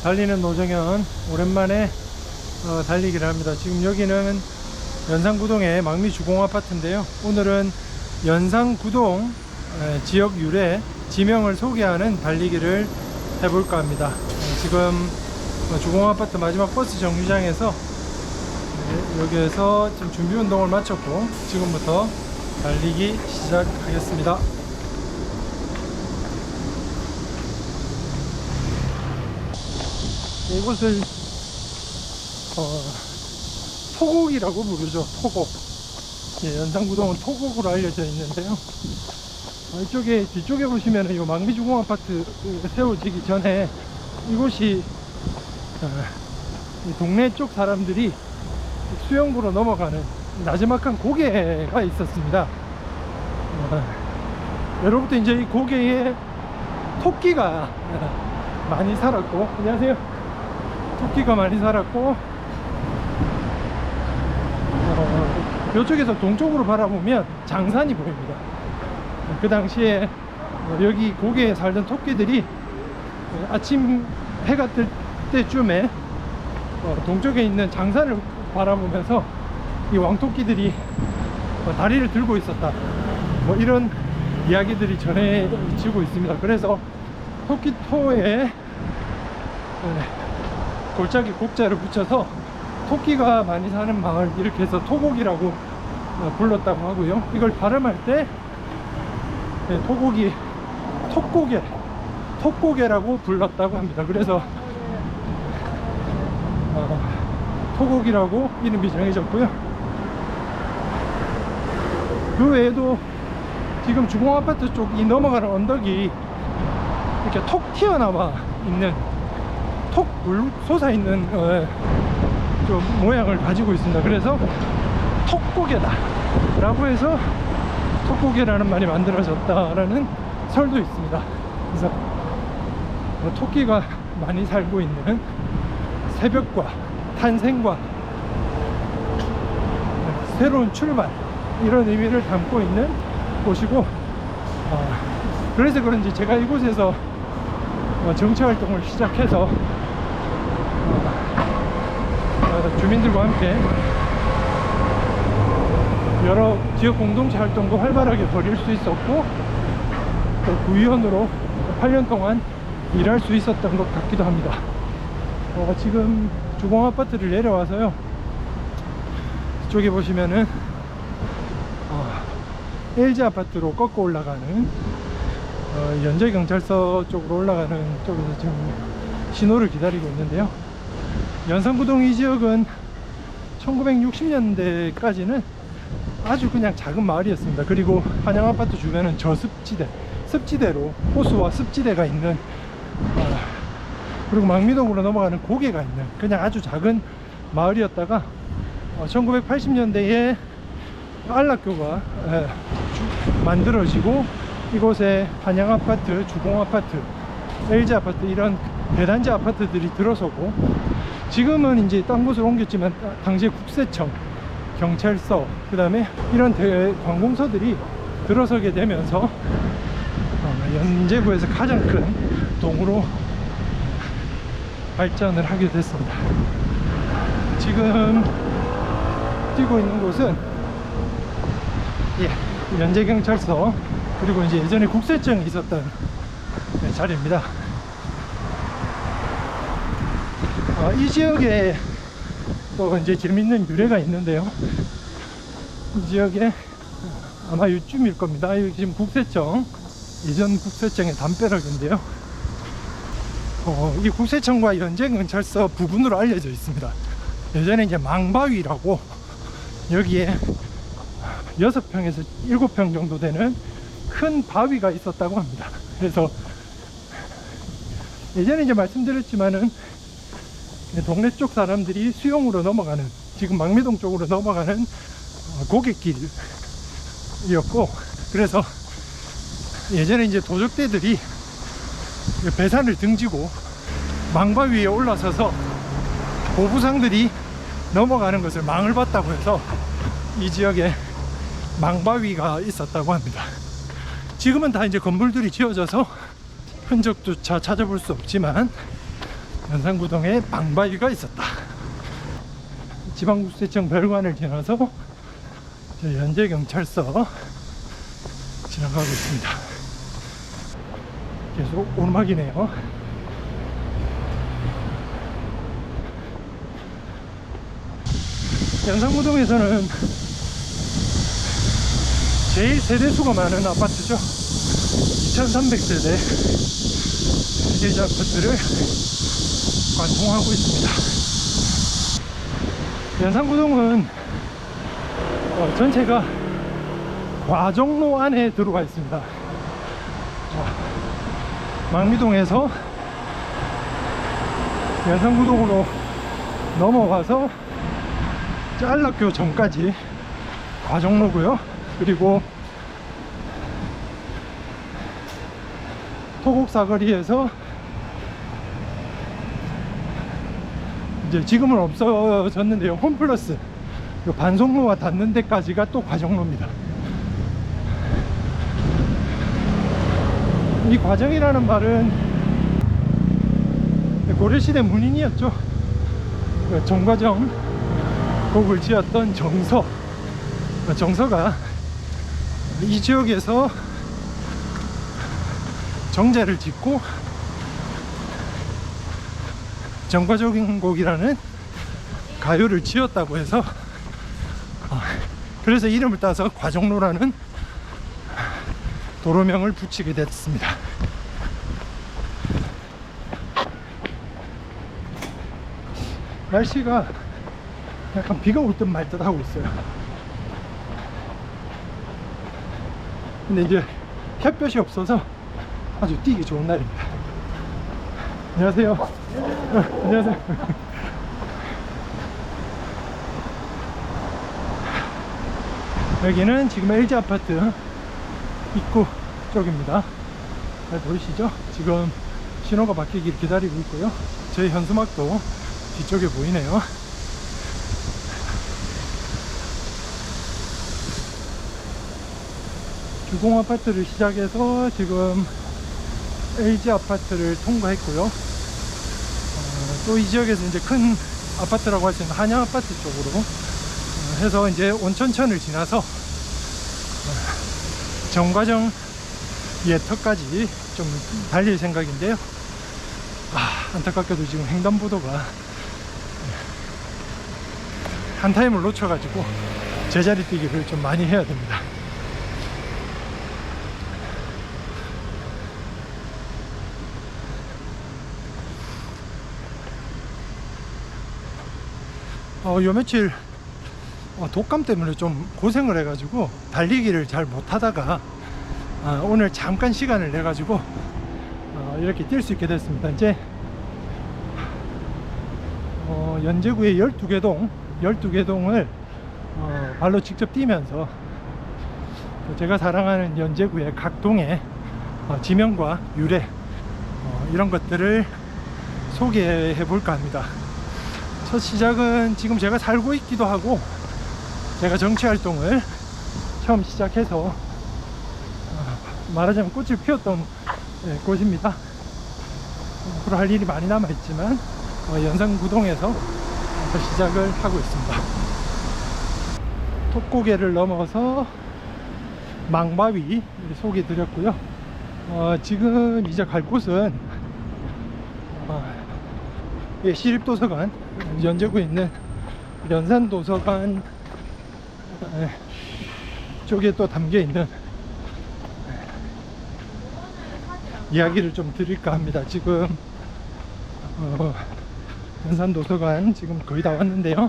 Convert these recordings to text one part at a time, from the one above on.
달리는 노정현 오랜만에 달리기를 합니다. 지금 여기는 연산구동의 망미주공아파트인데요. 오늘은 연산구동 지역 유래 지명을 소개하는 달리기를 해볼까 합니다. 지금 주공아파트 마지막 버스 정류장에서 여기에서 지금 준비운동을 마쳤고 지금부터 달리기 시작하겠습니다. 이곳을 토곡이라고 부르죠. 토곡. 예, 연산구동은 토곡으로 알려져 있는데요. 이쪽에 뒤쪽에 보시면 이 망미주공 아파트 세워지기 전에 이곳이 이 동네 쪽 사람들이 수영구로 넘어가는 나지막한 고개가 있었습니다. 예로부터 이제 이 고개에 토끼가 많이 살았고, 안녕하세요. 토끼가 많이 살았고, 이쪽에서 동쪽으로 바라보면 장산이 보입니다. 그 당시에 여기 고개에 살던 토끼들이 아침 해가 뜰 때쯤에 동쪽에 있는 장산을 바라보면서 이 왕토끼들이 다리를 들고 있었다, 뭐 이런 이야기들이 전해지고 있습니다. 그래서 토끼토에 골짜기 곡자를 붙여서 토끼가 많이 사는 마을 이렇게 해서 토곡이라고 불렀다고 하고요. 이걸 발음할 때 톡고개라고 불렀다고 합니다. 그래서 토곡이라고 이름이 정해졌고요. 그 외에도 지금 주공아파트 쪽 이 넘어가는 언덕이 이렇게 톡 튀어나와 있는, 톡 솟아 있는 좀 모양을 가지고 있습니다. 그래서 톡고개다 라고 해서 톡고개라는 말이 만들어졌다라는 설도 있습니다. 그래서 토끼가 많이 살고 있는 새벽과 탄생과 새로운 출발, 이런 의미를 담고 있는 곳이고, 그래서 그런지 제가 이곳에서 정치활동을 시작해서 주민들과 함께 여러 지역 공동체 활동도 활발하게 벌일 수 있었고, 또 구의원으로 8년 동안 일할 수 있었던 것 같기도 합니다. 지금 주공아파트를 내려와서요, 이쪽에 보시면은 LG아파트로 꺾어 올라가는 연제경찰서 쪽으로 올라가는 쪽에서 지금 신호를 기다리고 있는데요. 연산구동 이 지역은 1960년대까지는 아주 그냥 작은 마을이었습니다. 그리고 한양아파트 주변은 저습지대, 습지대로 호수와 습지대가 있는, 그리고 망미동으로 넘어가는 고개가 있는 그냥 아주 작은 마을이었다가 1980년대에 안락교가 만들어지고 이곳에 한양아파트, 주공아파트, LG아파트 이런 대단지 아파트들이 들어서고, 지금은 이제 딴 곳으로 옮겼지만 당시에 국세청, 경찰서, 그 다음에 이런 관공서들이 들어서게 되면서 연제구에서 가장 큰 동으로 발전을 하게 됐습니다. 지금 뛰고 있는 곳은 연제경찰서, 그리고 이제 예전에 국세청이 있었던 자리입니다. 이 지역에 또 이제 재밌는 유래가 있는데요. 이 지역에 아마 요쯤일 겁니다. 여기 지금 국세청, 예전 국세청의 담벼락인데요. 이 국세청과 연제경찰서 부분으로 알려져 있습니다. 예전에 이제 망바위라고 여기에 6평에서 7평 정도 되는 큰 바위가 있었다고 합니다. 그래서 예전에 이제 말씀드렸지만은 동네 쪽 사람들이 수용으로 넘어가는, 지금 망미동 쪽으로 넘어가는 고갯길이었고, 그래서 예전에 이제 도적대들이 배산을 등지고 망바위에 올라서서 보부상들이 넘어가는 것을 망을 봤다고 해서 이 지역에 망바위가 있었다고 합니다. 지금은 다 이제 건물들이 지어져서 흔적조차 찾아볼 수 없지만 연산구동에 방바위가 있었다. 지방국세청 별관을 지나서 연제경찰서 지나가고 있습니다. 계속 오르막이네요. 연산구동에서는 제일 세대수가 많은 아파트죠. 2300세대 일자 아파트를 관통하고 있습니다. 연산구동은 전체가 과정로 안에 들어가 있습니다. 망미동에서 연산구동으로 넘어가서 짤락교 전까지 과정로고요. 그리고 토곡사거리에서 이제 지금은 없어졌는데요, 홈플러스 반송로와 닿는 데까지가 또 과정로입니다. 이 과정이라는 말은 고려시대 문인이었죠. 정과정 곡을 지었던 정서가 이 지역에서 정제를 짓고 정과정곡이라는 가요를 지었다고 해서 그래서 이름을 따서 과정로라는 도로명을 붙이게 됐습니다. 날씨가 약간 비가 올 듯 말 듯 하고 있어요. 근데 이제 햇볕이 없어서 아주 뛰기 좋은 날입니다. 안녕하세요. 안녕하세요. 여기는 지금 LG 아파트 입구 쪽입니다. 잘 보이시죠? 지금 신호가 바뀌기를 기다리고 있고요. 제 현수막도 뒤쪽에 보이네요. 주공 아파트를 시작해서 지금 LG 아파트를 통과했고요. 또 이 지역에서 이제 큰 아파트라고 할 수 있는 한양 아파트 쪽으로 해서 이제 온천천을 지나서 정과정 예터까지 좀 달릴 생각인데요. 안타깝게도 지금 횡단보도가 한 타임을 놓쳐가지고 제자리 뛰기를 좀 많이 해야 됩니다. 요 며칠 독감 때문에 좀 고생을 해가지고 달리기를 잘 못하다가 오늘 잠깐 시간을 내가지고 이렇게 뛸 수 있게 됐습니다. 이제 연제구의 12개동을 발로 직접 뛰면서 제가 사랑하는 연제구의 각 동의 지명과 유래 이런 것들을 소개해 볼까 합니다. 첫 시작은 지금 제가 살고 있기도 하고 제가 정치활동을 처음 시작해서 말하자면 꽃을 피웠던 곳입니다. 앞으로 할 일이 많이 남아있지만 연산구동에서 시작을 하고 있습니다. 톡고개를 넘어서 망바위 소개해 드렸고요. 지금 이제 갈 곳은 시립도서관, 연제구에 있는 연산도서관 쪽에 또 담겨있는 이야기를 좀 드릴까 합니다. 지금 연산도서관 지금 거의 다 왔는데요.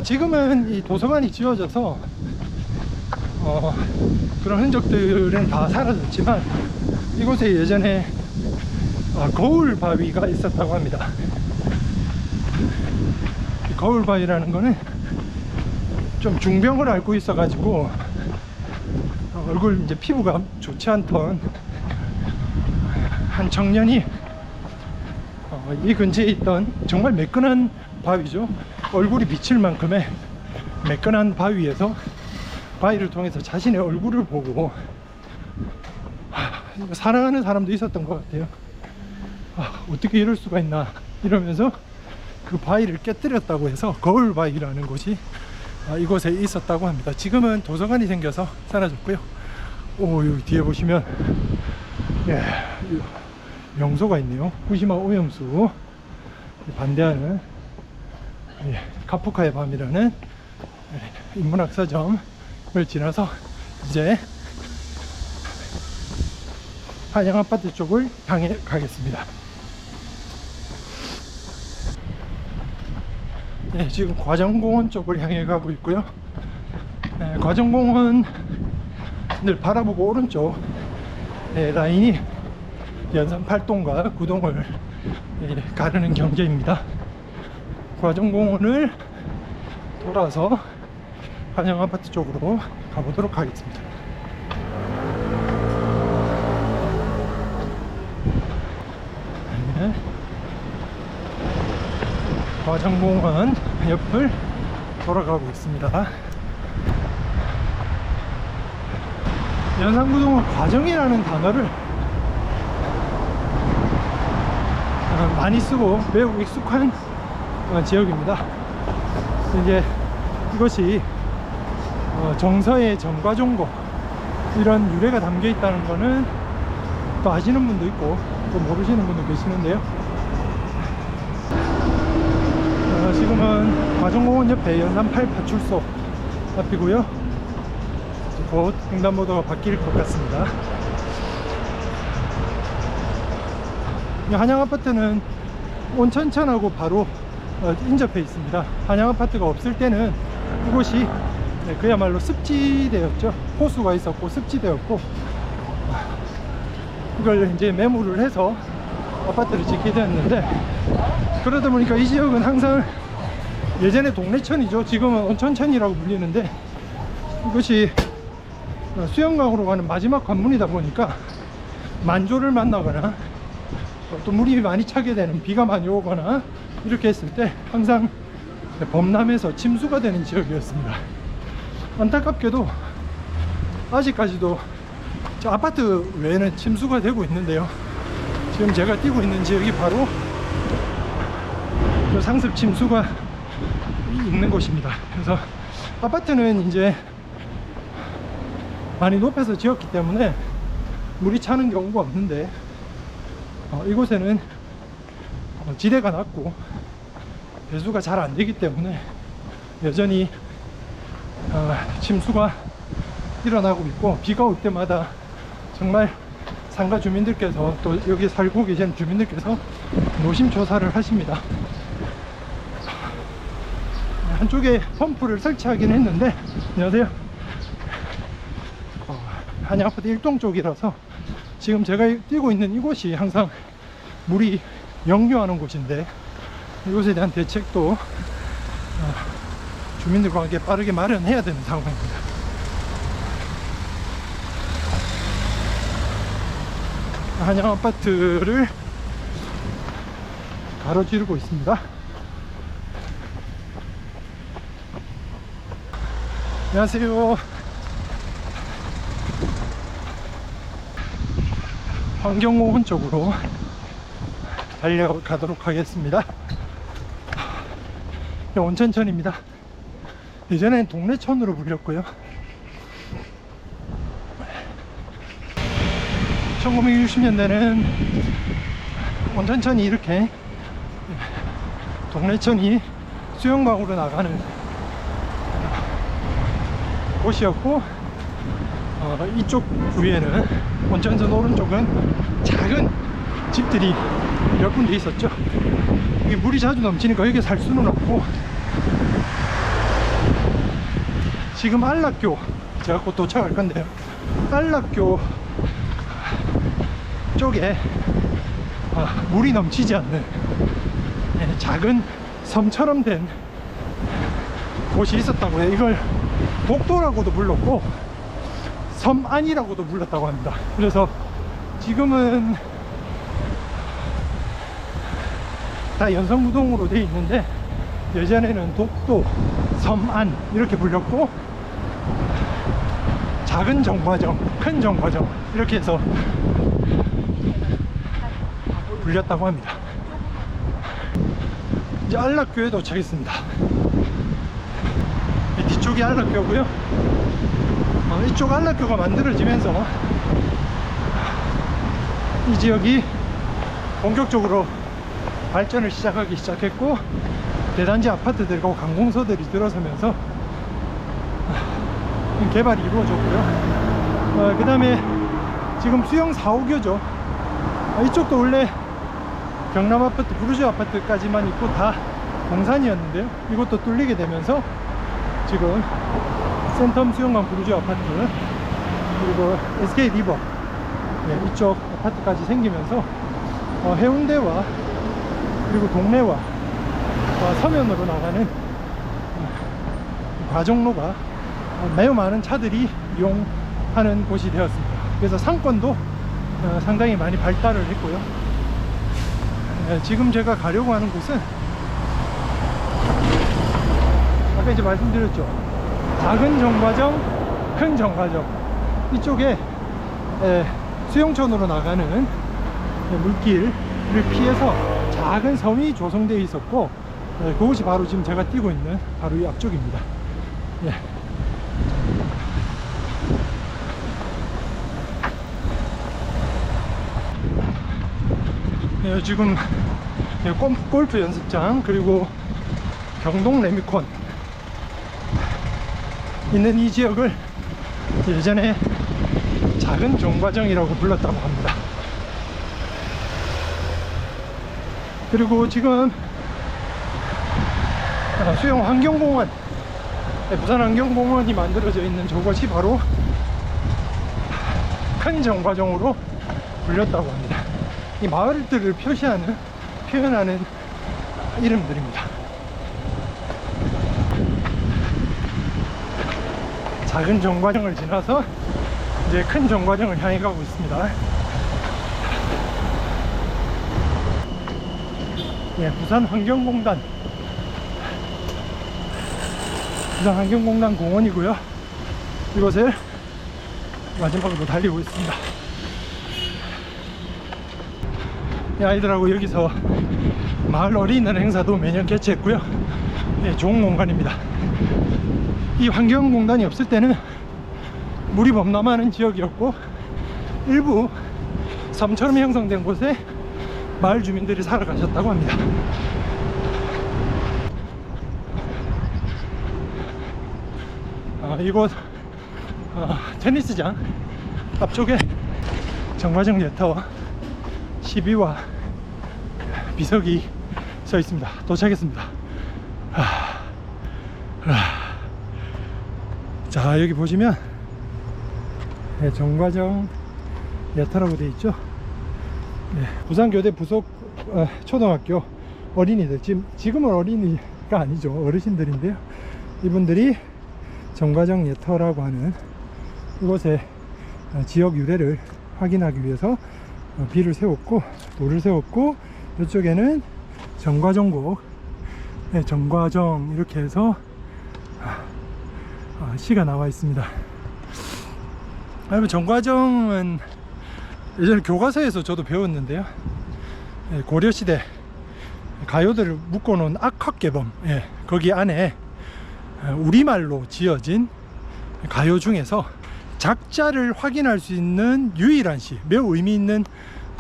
지금은 이 도서관이 지어져서 그런 흔적들은 다 사라졌지만 이곳에 예전에 거울바위가 있었다고 합니다. 이 거울바위라는 거는 좀 중병을 앓고 있어 가지고 얼굴 이제 피부가 좋지 않던 한 청년이 이 근처에 있던 정말 매끈한 바위죠. 얼굴이 비칠 만큼의 매끈한 바위에서 바위를 통해서 자신의 얼굴을 보고 사랑하는 사람도 있었던 것 같아요. 어떻게 이럴 수가 있나 이러면서 그 바위를 깨뜨렸다고 해서 거울바위라는 곳이 이곳에 있었다고 합니다. 지금은 도서관이 생겨서 사라졌고요. 여기 뒤에 보시면 명소가 있네요. 후시마 오염수 반대하는 카프카의 밤이라는 인문학 서점을 지나서 이제 한양아파트 쪽을 향해 가겠습니다. 지금 과정공원 쪽을 향해 가고 있고요. 과정공원을 바라보고 오른쪽 라인이 연산 8동과 9동을 가르는 경계입니다. 과정공원을 돌아서 한양아파트 쪽으로 가보도록 하겠습니다. 과정공원 옆을 돌아가고 있습니다. 연산구동은 과정이라는 단어를 많이 쓰고 매우 익숙한 지역입니다. 이제 이것이 정서의 정과종고 이런 유래가 담겨 있다는 거는 또 아시는 분도 있고 또 모르시는 분도 계시는데요. 지금은 과정공원 옆에 연산 8 파출소 앞이고요. 곧 횡단보도가 바뀔 것 같습니다. 한양아파트는 온천천하고 바로 인접해 있습니다. 한양아파트가 없을 때는 이곳이 그야말로 습지대였죠. 호수가 있었고 습지대였고, 이걸 이제 매물을 해서 아파트를 짓게 되었는데, 그러다 보니까 이 지역은 항상 예전에 동래천이죠. 지금은 온천천이라고 불리는데, 이것이 수영강으로 가는 마지막 관문이다 보니까 만조를 만나거나 또 물이 많이 차게 되는, 비가 많이 오거나 이렇게 했을 때 항상 범람해서 침수가 되는 지역이었습니다. 안타깝게도 아직까지도 저 아파트 외에는 침수가 되고 있는데요. 지금 제가 뛰고 있는 지역이 바로 그 상습 침수가 있는 곳입니다. 그래서 아파트는 이제 많이 높여서 지었기 때문에 물이 차는 경우가 없는데, 이곳에는 지대가 낮고 배수가 잘 안 되기 때문에 여전히 침수가 일어나고 있고, 비가 올 때마다 정말 상가 주민들께서 또 여기 살고 계시는 주민들께서 노심초사를 하십니다. 한쪽에 펌프를 설치하긴 했는데, 안녕하세요. 한양아파트 1동 쪽이라서 지금 제가 뛰고 있는 이곳이 항상 물이 역류하는 곳인데, 이곳에 대한 대책도 주민들과 함께 빠르게 마련해야 되는 상황입니다. 한양아파트를 가로지르고 있습니다. 안녕하세요. 환경공원 쪽으로 달려가도록 하겠습니다. 온천천입니다. 예전엔 동래천으로 불렸고요. 1960년대는 온천천이 이렇게 동래천이 수영강으로 나가는 곳이었고, 이쪽 부위에는 온천천 오른쪽은 작은 집들이 몇 군데 있었죠. 이게 물이 자주 넘치니까 여기 살 수는 없고, 지금 안락교, 제가 곧 도착할 건데요, 안락교 쪽에 물이 넘치지 않는 작은 섬처럼 된 곳이 있었다고 해요. 이걸 독도라고도 불렀고 섬안이라고도 불렀다고 합니다. 그래서 지금은 다 연성구동으로 되어 있는데, 예전에는 독도, 섬안 이렇게 불렸고, 작은 정과정, 큰 정과정 이렇게 해서 불렸다고 합니다. 이제 안락교에 도착했습니다. 뒤쪽이 안락교고요. 이쪽 안락교가 만들어지면서 이 지역이 본격적으로 발전을 시작하기 시작했고, 대단지 아파트들과 관공서들이 들어서면서 개발이 이루어졌고요. 그 다음에 지금 수영 4, 5교죠. 이쪽도 원래 경남 아파트, 부르주 아파트까지만 있고 다 공산이었는데요. 이것도 뚫리게 되면서 지금 센텀 수영관 부르주 아파트, 그리고 SK 리버, 이쪽 아파트까지 생기면서 해운대와 그리고 동래와 서면으로 나가는 과정로가 매우 많은 차들이 이용하는 곳이 되었습니다. 그래서 상권도 상당히 많이 발달을 했고요. 지금 제가 가려고 하는 곳은 아까 이제 말씀드렸죠. 작은 정과정, 큰 정과정, 이쪽에 수용천으로 나가는 물길을 피해서 작은 섬이 조성되어 있었고, 그곳이 바로 지금 제가 뛰고 있는 바로 이 앞쪽입니다. 지금 골프 연습장, 그리고 경동 레미콘 있는 이 지역을 예전에 작은 정과정이라고 불렀다고 합니다. 그리고 지금 수영 환경공원, 부산 환경공원이 만들어져 있는 저곳이 바로 큰 정과정으로 불렸다고 합니다. 이 마을들을 표현하는 이름들입니다. 작은 정과정을 지나서 이제 큰 정과정을 향해 가고 있습니다. 부산 환경공단 공원이고요. 이곳을 마지막으로 달리고 있습니다. 아이들하고 여기서 마을 어린이날 행사도 매년 개최했고요. 좋은 공간입니다. 이 환경공단이 없을 때는 물이 범람하는 지역이었고, 일부 섬처럼 형성된 곳에 마을 주민들이 살아가셨다고 합니다. 이곳 테니스장 앞쪽에 정과정 예타와 12와 비석이 서 있습니다. 도착했습니다. 자, 여기 보시면 정과정 예타라고 되어 있죠. 부산교대 부속 초등학교 어린이들, 지금은 어린이가 아니죠, 어르신들인데요. 이분들이 정과정 예터라고 하는 이곳에 지역 유래를 확인하기 위해서 비를 세웠고, 돌을 세웠고, 이쪽에는 정과정곡, 정과정 이렇게 해서 시가 나와 있습니다. 여러분, 정과정은 예전에 교과서에서 저도 배웠는데요. 고려시대 가요들을 묶어놓은 악학개범, 거기 안에 우리말로 지어진 가요 중에서 작자를 확인할 수 있는 유일한 시, 매우 의미 있는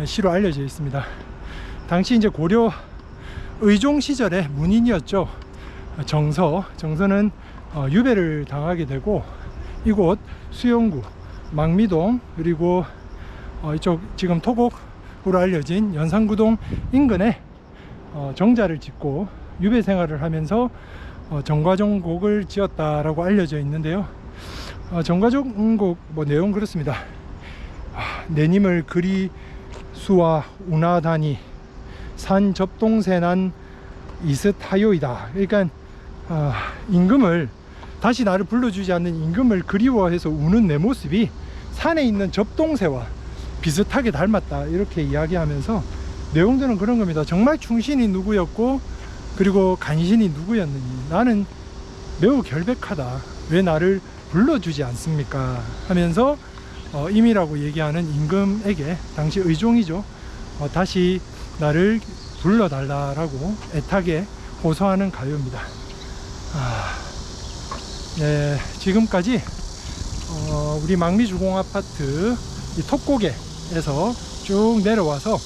시로 알려져 있습니다. 당시 이제 고려 의종 시절의 문인이었죠. 정서는 유배를 당하게 되고, 이곳 수영구, 망미동, 그리고 이쪽 지금 토곡으로 알려진 연산구동 인근에 정자를 짓고 유배 생활을 하면서 정과정곡을 지었다라고 알려져 있는데요. 정과정곡 내용 그렇습니다. 내님을 그리수와 운하다니 산 접동세난 이슷하요이다. 그러니까 임금을, 다시 나를 불러주지 않는 임금을 그리워해서 우는 내 모습이 산에 있는 접동새와 비슷하게 닮았다, 이렇게 이야기하면서 내용들은 그런 겁니다. 정말 충신이 누구였고, 그리고 간신이 누구였느니, 나는 매우 결백하다, 왜 나를 불러주지 않습니까 하면서 임이라고 얘기하는 임금에게, 당시 의종이죠, 다시 나를 불러달라라고 애타게 호소하는 가요입니다. 네, 지금까지 우리 망리주공아파트 이 톱고개에서 쭉 내려와서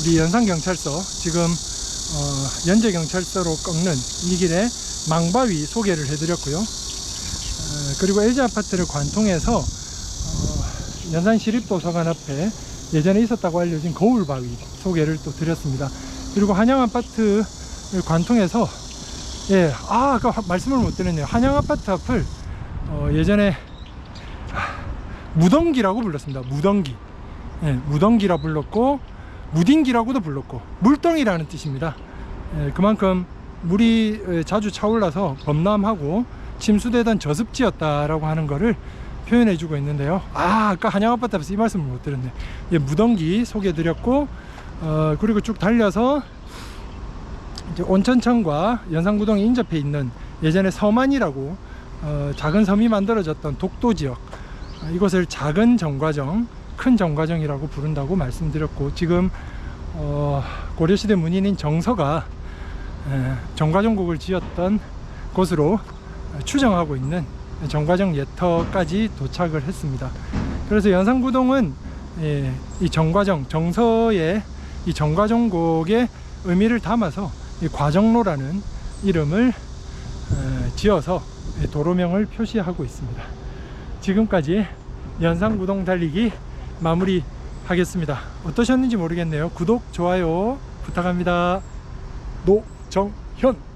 우리 연산경찰서, 지금 연제경찰서로 꺾는 이 길에 망바위 소개를 해드렸고요. 그리고 LG아파트를 관통해서 연산시립도서관 앞에 예전에 있었다고 알려진 거울바위 소개를 또 드렸습니다. 그리고 한양아파트를 관통해서, 예, 아까 말씀을 못 드렸네요. 한양아파트 앞을 예전에 무덩기라고 불렀습니다. 무덩기. 예, 무덩기라 불렀고, 무딘기라고도 불렀고, 물덩이라는 뜻입니다. 예, 그만큼 물이 자주 차올라서 범람하고 침수되던 저습지였다라고 하는 것을 표현해 주고 있는데요. 아까 한양아파트 앞에서 이 말씀을 못 드렸네. 예, 무덩기 소개해 드렸고, 그리고 쭉 달려서 이제 온천천과 연산구동에 인접해 있는 예전에 서만이라고 작은 섬이 만들어졌던 독도 지역, 이곳을 작은 정과정, 큰 정과정이라고 부른다고 말씀드렸고, 지금 고려시대 문인인 정서가 정과정곡을 지었던 곳으로 추정하고 있는 정과정 예터까지 도착을 했습니다. 그래서 연산구동은 이 정과정, 정서의 이 정과정곡의 의미를 담아서 이 과정로라는 이름을 지어서 도로명을 표시하고 있습니다. 지금까지 연산구동 달리기 마무리 하겠습니다. 어떠셨는지 모르겠네요. 구독, 좋아요 부탁합니다. 노정현.